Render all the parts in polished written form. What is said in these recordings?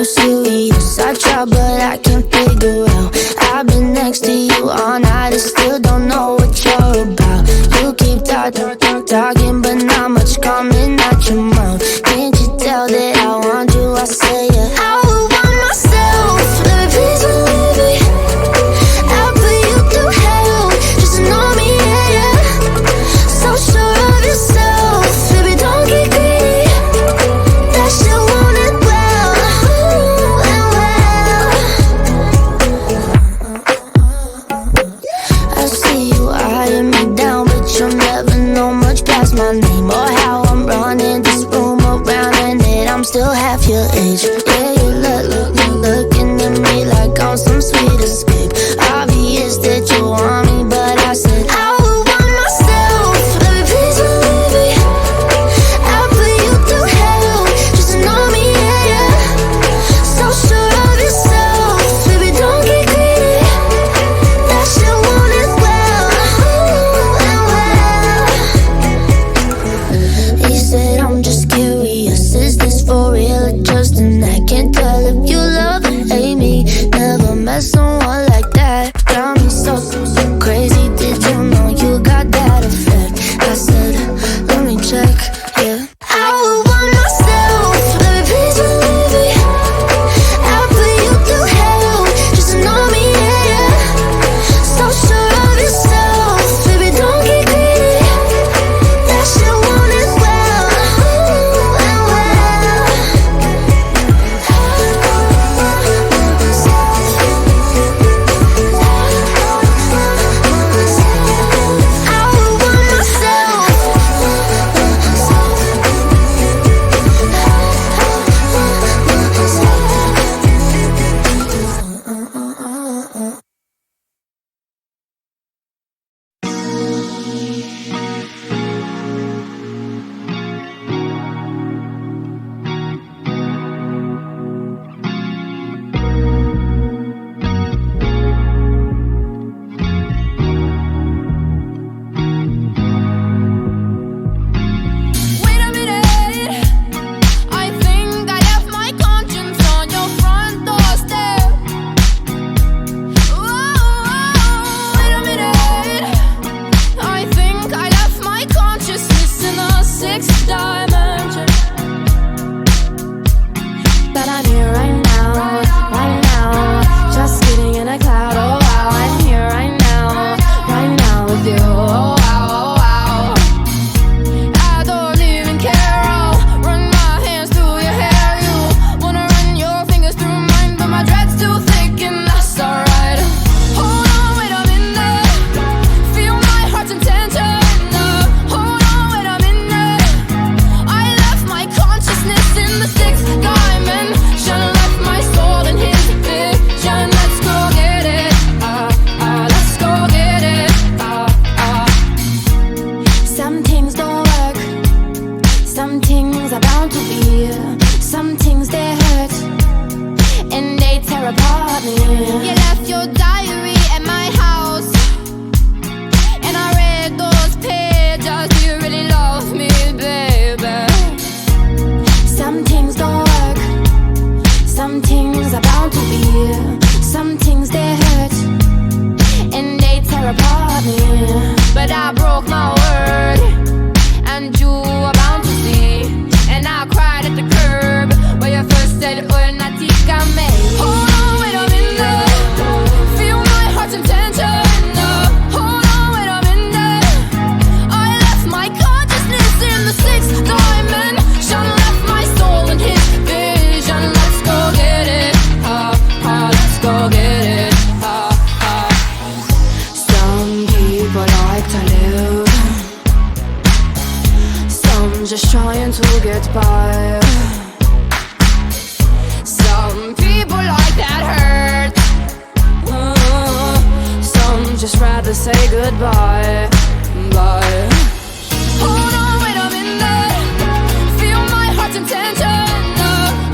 you serious? I try but I can't figure out. I've been next to you all night and still don't know what you're about. You keep talking but not much coming out your mouth. Can't you tell that I want you? I say yeah. I would want myself, baby, please believe me. I'll put you through hell, just to know me, yeah, yeah. So sure of yourself, baby, don't get greedy. That shit want it well, and well. I see you eyeing me down, but you'll never know much past my name or how I'm running this room around, and that I'm still half your age. Yeah, you looking at me like I'm some sweet escape. Obvious that you want me, but I said I would want myself, baby, please believe me. I'll put you through hell, just to know me, yeah, yeah. So sure of yourself, baby, don't get greedy. That shit want it well, and well. He said I'm just curious, is this for real or just an act? Can't tell if you love or hate me. Never met someone like that. Got me so crazy. Did you know you got that effect? I said, let me check, yeah. I would want myself, baby, please believe me. I'll put you through hell, just to know me, yeah, yeah. So sure of yourself, baby, don't get greedy. That shit want it well, and well. I would want myself. Wait a minute, I think I left my conscience on your front doorstep. Wait a minute, I think I left my consciousness in a sixth dimension. But I'm here right now, just sitting in a cloud. Oh wow, I'm here right now with you. Oh wow. I don't even care, I'll run my hands through your hair. You wanna run your fingers through mine, but my dread's too thick and that's alright. Hold on, wait a minute, feel my heart's intention. Hold on, wait a minute, I left my consciousness in the sixth dimension. Left my soul in his vision. Let's go get it, let's go get it. Some things don't work, some things are bound to be. Some things they hurt and they tear apart me. You left your diary at my house and I read those pages. Do you really love me, baby? Some things don't work, some things are bound to be. Some things they hurt and they tear apart me. But I broke my word and you are bound to see. And I cried at the curb where you first said Unatikame. Hold on, wait a minute, feel my heart's intention. Hold on, wait a minute, I left my consciousness in the sixth dimension. Left my soul in his vision. Let's go get it, let's go get it. Some people like to live, some just trying to get by. Some people like that hurt, some just rather say goodbye. Bye. Hold on, wait a minute, feel my heart's intention.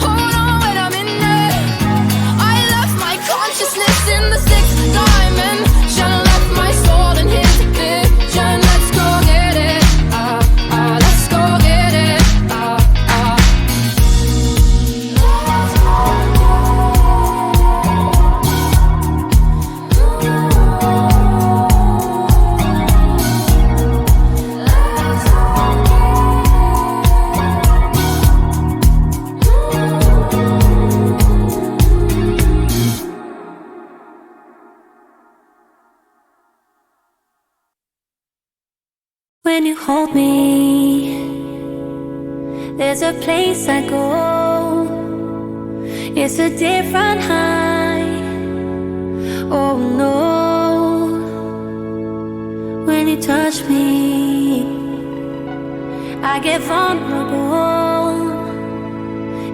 Hold on, wait a minute, I left my consciousness in the sixth dimension. Left my soul in his vision. Let's go get it, let's go get it. hold me, there's a place I go. It's a different high. Oh no, when you touch me, I get vulnerable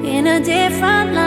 in a different light.